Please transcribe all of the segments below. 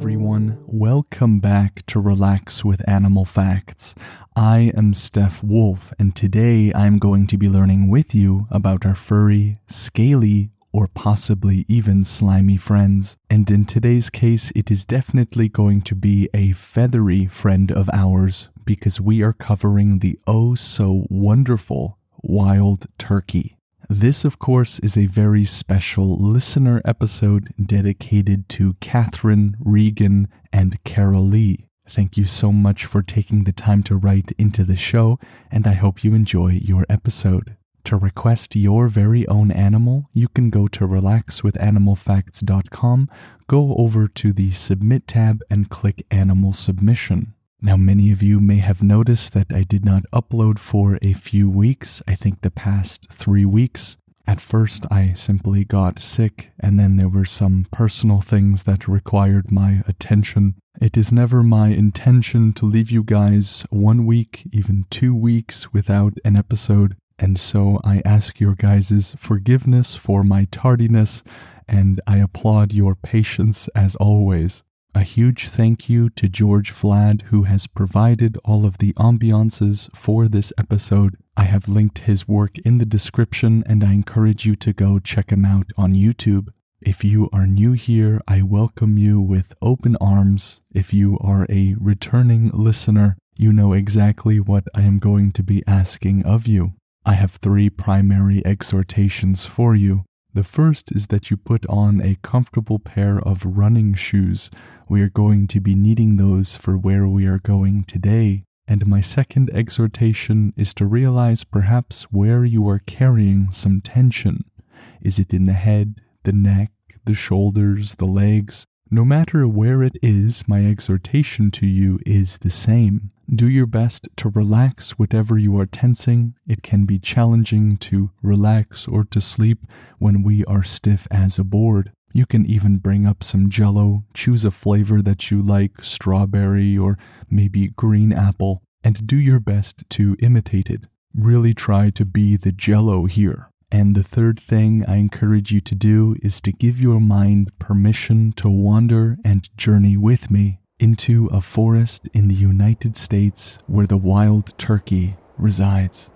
everyone. Welcome back to Relax with Animal Facts. I am Stef Wolfe, and today I'm going to be learning with you about our furry, scaly, or possibly even slimy friends. And in today's case, it is definitely going to be a feathery friend of ours because we are covering the oh so wonderful wild turkey. This, of course, is a very special listener episode dedicated to Catherine, Regan, and Carol Lee. Thank you so much for taking the time to write into the show, and I hope you enjoy your episode. To request your very own animal, you can go to relaxwithanimalfacts.com, go over to the Submit tab, and click Animal Submission. Now, many of you may have noticed that I did not upload for a few weeks, I think the past 3 weeks. At first, I simply got sick, and then there were some personal things that required my attention. It is never my intention to leave you guys 1 week, even 2 weeks without an episode, and so I ask your guys' forgiveness for my tardiness, and I applaud your patience as always. A huge thank you to George Vlad, who has provided all of the ambiances for this episode. I have linked his work in the description, and I encourage you to go check him out on YouTube. If you are new here, I welcome you with open arms. If you are a returning listener, you know exactly what I am going to be asking of you. I have 3 primary exhortations for you. The first is that you put on a comfortable pair of running shoes. We are going to be needing those for where we are going today. And my second exhortation is to realize perhaps where you are carrying some tension. Is it in the head, the neck, the shoulders, the legs? No matter where it is, my exhortation to you is the same. Do your best to relax whatever you are tensing. It can be challenging to relax or to sleep when we are stiff as a board. You can even bring up some Jell-O, choose a flavor that you like, strawberry or maybe green apple, and do your best to imitate it. Really try to be the Jell-O here. And the third thing I encourage you to do is to give your mind permission to wander and journey with me into a forest in the United States where the wild turkey resides.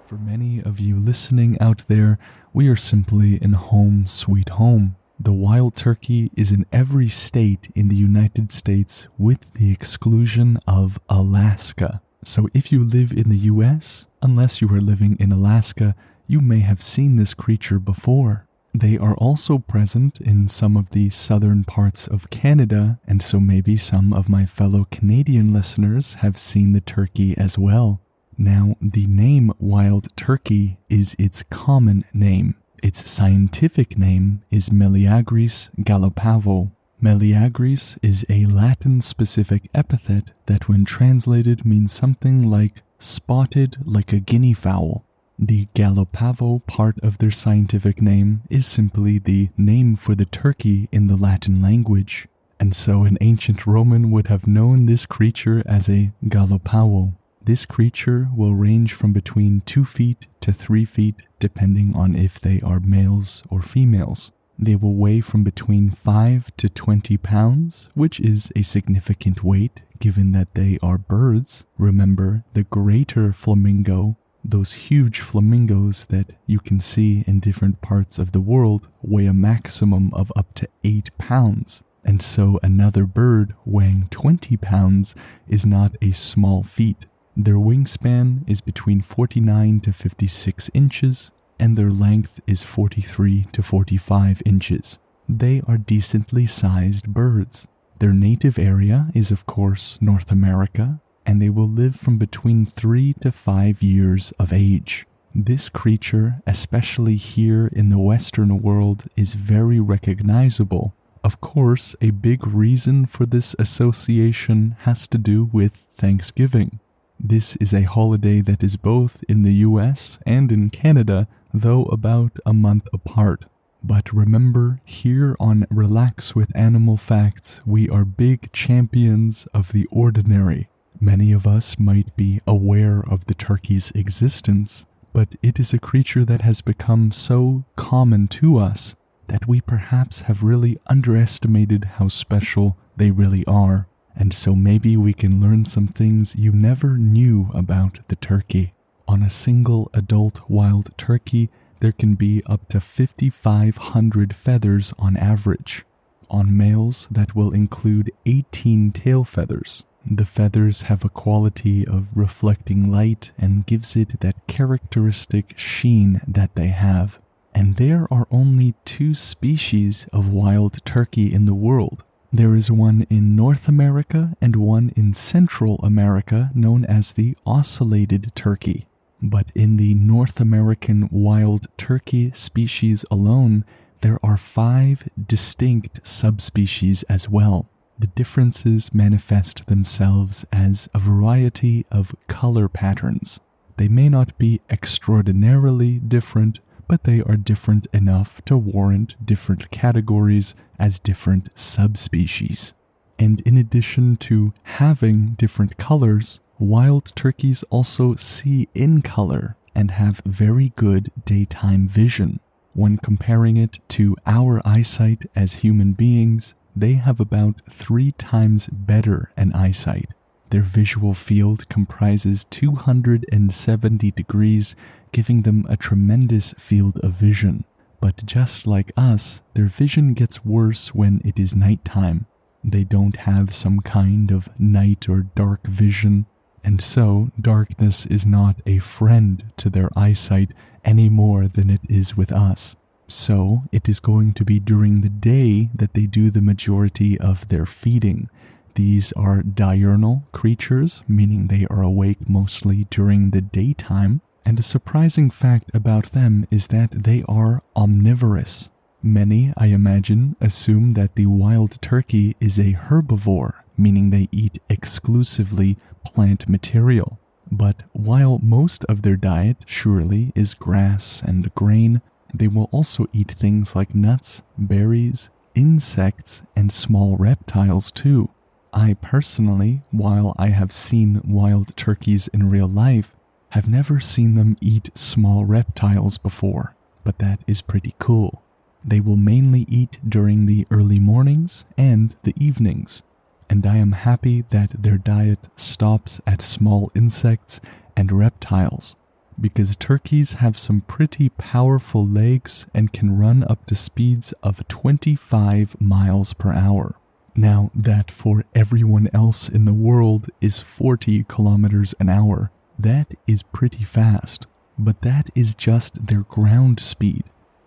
For many of you listening out there, we are simply in home sweet home. The wild turkey is in every state in the United States with the exclusion of Alaska. So if you live in the US, unless you are living in Alaska, you may have seen this creature before. They are also present in some of the southern parts of Canada, and so maybe some of my fellow Canadian listeners have seen the turkey as well. Now, the name wild turkey is its common name. Its scientific name is Meleagris gallopavo. Meleagris is a Latin-specific epithet that when translated means something like spotted like a guinea fowl. The gallopavo part of their scientific name is simply the name for the turkey in the Latin language. And so an ancient Roman would have known this creature as a gallopavo. This creature will range from between 2 feet to 3 feet depending on if they are males or females. They will weigh from between 5 to 20 pounds, which is a significant weight given that they are birds. Remember, the greater flamingo, those huge flamingos that you can see in different parts of the world, weigh a maximum of up to 8 pounds. And so another bird weighing 20 pounds is not a small feat. Their wingspan is between 49 to 56 inches, and their length is 43 to 45 inches. They are decently sized birds. Their native area is, of course, North America, and they will live from between 3 to 5 years of age. This creature, especially here in the Western world, is very recognizable. Of course, a big reason for this association has to do with Thanksgiving. This is a holiday that is both in the US and in Canada, though about a month apart. But remember, here on Relax with Animal Facts, we are big champions of the ordinary. Many of us might be aware of the turkey's existence, but it is a creature that has become so common to us that we perhaps have really underestimated how special they really are. And so maybe we can learn some things you never knew about the turkey. On a single adult wild turkey, there can be up to 5,500 feathers on average. On males, that will include 18 tail feathers. The feathers have a quality of reflecting light and gives it that characteristic sheen that they have. And there are only 2 species of wild turkey in the world. There is one in North America and one in Central America known as the ocellated turkey. But in the North American wild turkey species alone, there are 5 distinct subspecies as well. The differences manifest themselves as a variety of color patterns. They may not be extraordinarily different, but they are different enough to warrant different categories as different subspecies. And in addition to having different colors, wild turkeys also see in color and have very good daytime vision. When comparing it to our eyesight as human beings, they have about 3 times better an eyesight. Their visual field comprises 270 degrees, giving them a tremendous field of vision. But just like us, their vision gets worse when it is nighttime. They don't have some kind of night or dark vision, and so darkness is not a friend to their eyesight any more than it is with us. So it is going to be during the day that they do the majority of their feeding. These are diurnal creatures, meaning they are awake mostly during the daytime. And a surprising fact about them is that they are omnivorous. Many, I imagine, assume that the wild turkey is a herbivore, meaning they eat exclusively plant material. But while most of their diet surely is grass and grain, they will also eat things like nuts, berries, insects, and small reptiles too. I personally, while I have seen wild turkeys in real life, have never seen them eat small reptiles before, but that is pretty cool. They will mainly eat during the early mornings and the evenings, and I am happy that their diet stops at small insects and reptiles, because turkeys have some pretty powerful legs and can run up to speeds of 25 miles per hour. Now, that for everyone else in the world is 40 kilometers an hour, that is pretty fast, but that is just their ground speed.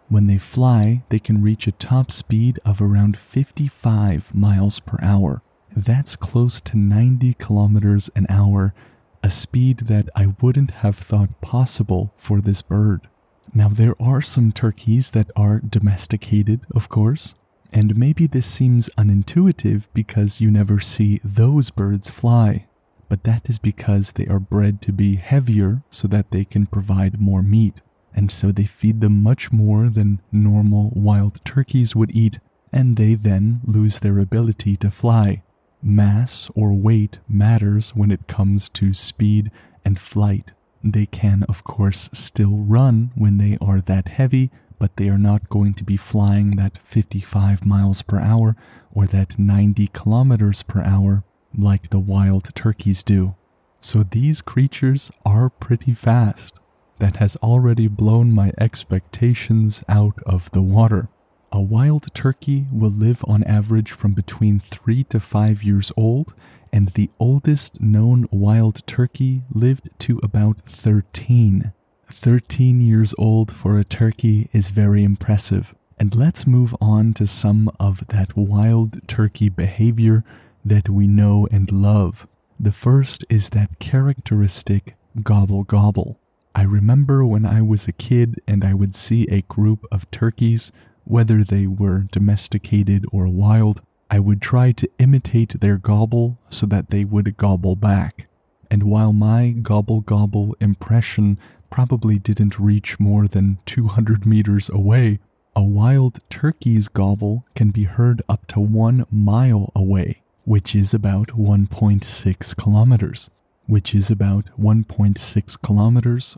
When they fly, they can reach a top speed of around 55 miles per hour. That's close to 90 kilometers an hour, a speed that I wouldn't have thought possible for this bird. Now, there are some turkeys that are domesticated, of course, and maybe this seems unintuitive because you never see those birds fly. But that is because they are bred to be heavier so that they can provide more meat, and so they feed them much more than normal wild turkeys would eat, and they then lose their ability to fly. Mass or weight matters when it comes to speed and flight. They can, of course, still run when they are that heavy, but they are not going to be flying that 55 miles per hour or that 90 kilometers per hour like the wild turkeys do. So these creatures are pretty fast. That has already blown my expectations out of the water. A wild turkey will live on average from between 3 to 5 years old, and the oldest known wild turkey lived to about 13. 13 years old for a turkey is very impressive. And let's move on to some of that wild turkey behavior that we know and love. The first is that characteristic gobble gobble. I remember when I was a kid and I would see a group of turkeys, Whether they were domesticated or wild, I would try to imitate their gobble so that they would gobble back. And while my gobble gobble impression probably didn't reach more than 200 meters away, a wild turkey's gobble can be heard up to 1 mile away, which is about 1.6 kilometers,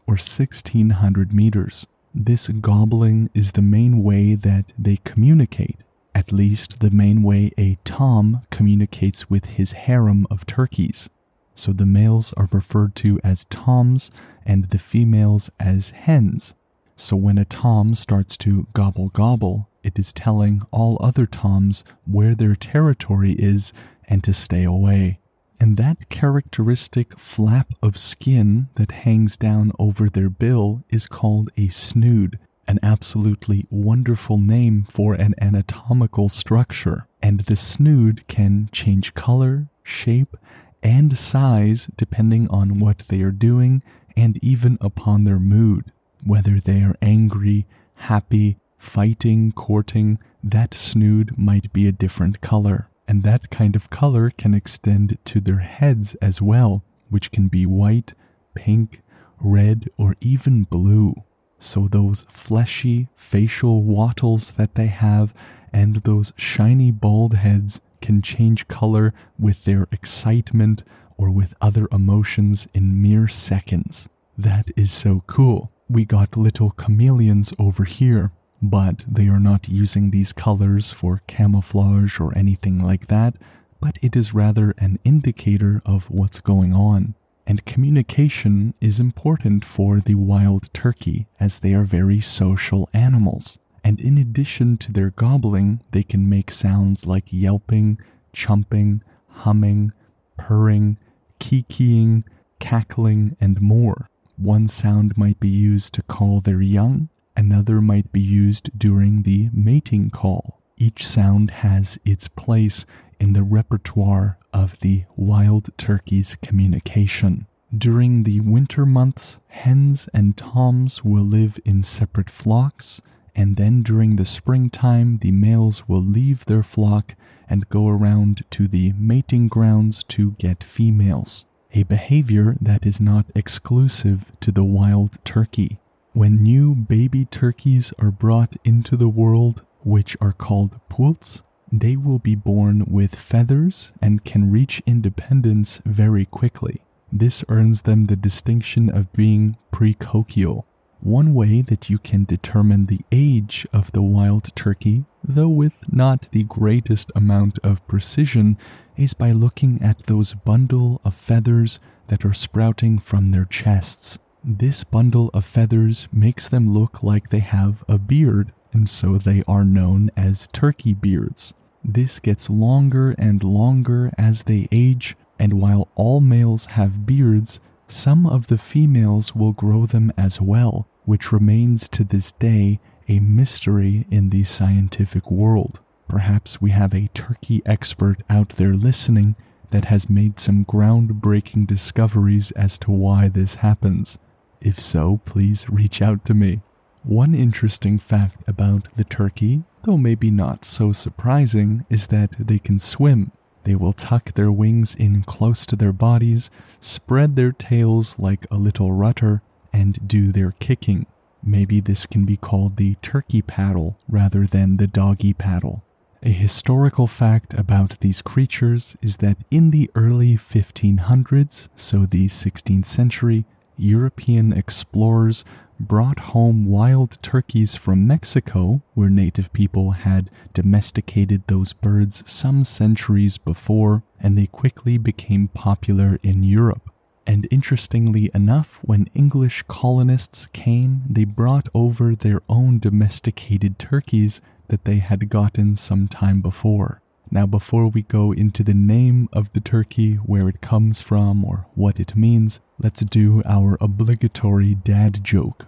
or 1,600 meters. This gobbling is the main way that they communicate, at least the main way a tom communicates with his harem of turkeys. So the males are referred to as toms and the females as hens. So when a tom starts to gobble gobble, it is telling all other toms where their territory is and to stay away. And that characteristic flap of skin that hangs down over their bill is called a snood, an absolutely wonderful name for an anatomical structure. And the snood can change color, shape, and size depending on what they are doing and even upon their mood. Whether they are angry, happy, fighting, courting, that snood might be a different color. And that kind of color can extend to their heads as well, which can be white, pink, red, or even blue. So those fleshy facial wattles that they have and those shiny bald heads can change color with their excitement or with other emotions in mere seconds. That is so cool. We got little chameleons over here, but they are not using these colors for camouflage or anything like that, but it is rather an indicator of what's going on. And communication is important for the wild turkey, as they are very social animals. And in addition to their gobbling, they can make sounds like yelping, chumping, humming, purring, kikiing, cackling, and more. One sound might be used to call their young, another might be used during the mating call. Each sound has its place in the repertoire of the wild turkey's communication. During the winter months, hens and toms will live in separate flocks, and then during the springtime, the males will leave their flock and go around to the mating grounds to get females, a behavior that is not exclusive to the wild turkey. When new baby turkeys are brought into the world, which are called poults, they will be born with feathers and can reach independence very quickly. This earns them the distinction of being precocial. One way that you can determine the age of the wild turkey, though with not the greatest amount of precision, is by looking at those bundle of feathers that are sprouting from their chests. This bundle of feathers makes them look like they have a beard, and so they are known as turkey beards. This gets longer and longer as they age, and while all males have beards, some of the females will grow them as well, which remains to this day a mystery in the scientific world. Perhaps we have a turkey expert out there listening that has made some groundbreaking discoveries as to why this happens. If so, please reach out to me. One interesting fact about the turkey, though maybe not so surprising, is that they can swim. They will tuck their wings in close to their bodies, spread their tails like a little rudder, and do their kicking. Maybe this can be called the turkey paddle rather than the doggy paddle. A historical fact about these creatures is that in the early 1500s, so the 16th century, European explorers brought home wild turkeys from Mexico, where native people had domesticated those birds some centuries before, and they quickly became popular in Europe. And interestingly enough, when English colonists came, they brought over their own domesticated turkeys that they had gotten some time before. Now, before we go into the name of the turkey, where it comes from, or what it means, let's do our obligatory dad joke.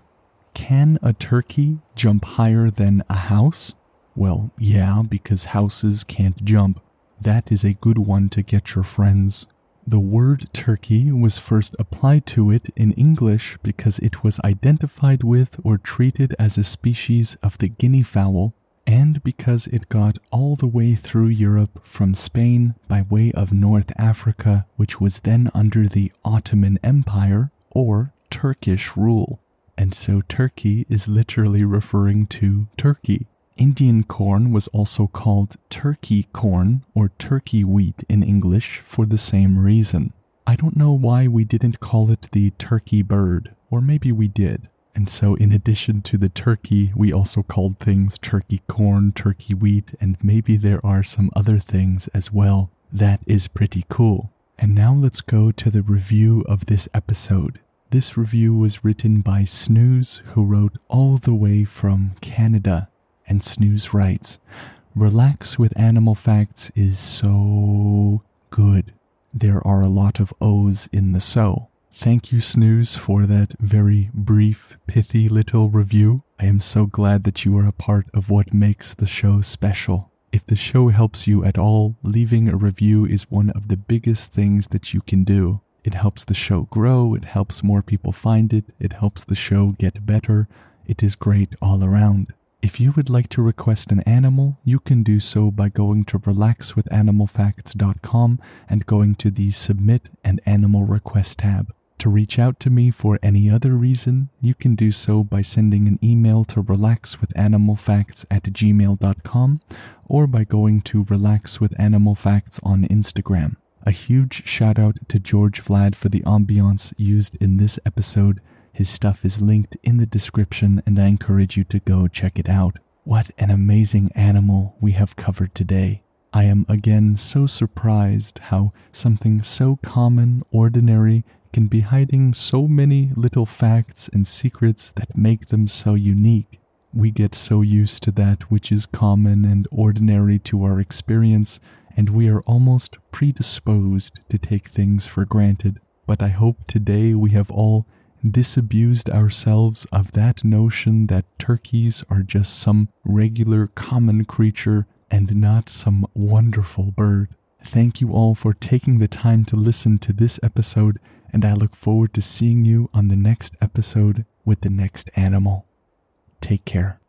Can a turkey jump higher than a house? Well, yeah, because houses can't jump. That is a good one to get your friends. The word turkey was first applied to it in English because it was identified with or treated as a species of the guinea fowl, and because it got all the way through Europe from Spain by way of North Africa, which was then under the Ottoman Empire or Turkish rule. And so Turkey is literally referring to Turkey. Indian corn was also called turkey corn or turkey wheat in English for the same reason. I don't know why we didn't call it the turkey bird, or maybe we did. And so in addition to the turkey, we also called things turkey corn, turkey wheat, and maybe there are some other things as well. That is pretty cool. And now let's go to the review of this episode. This review was written by Snooze, who wrote all the way from Canada. And Snooze writes, "Relax with Animal Facts is so good. There are a lot of O's in the so." Thank you, Snooze, for that very brief, pithy little review. I am so glad that you are a part of what makes the show special. If the show helps you at all, leaving a review is one of the biggest things that you can do. It helps the show grow, it helps more people find it, it helps the show get better. It is great all around. If you would like to request an animal, you can do so by going to relaxwithanimalfacts.com and going to the Submit an Animal Request tab. To reach out to me for any other reason, you can do so by sending an email to relaxwithanimalfacts@gmail.com or by going to relaxwithanimalfacts on Instagram. A huge shout out to George Vlad for the ambiance used in this episode. His stuff is linked in the description and I encourage you to go check it out. What an amazing animal we have covered today. I am again so surprised how something so common, ordinary, can be hiding so many little facts and secrets that make them so unique. We get so used to that which is common and ordinary to our experience, and we are almost predisposed to take things for granted. But I hope today we have all disabused ourselves of that notion that turkeys are just some regular common creature and not some wonderful bird. Thank you all for taking the time to listen to this episode, and I look forward to seeing you on the next episode with the next animal. Take care.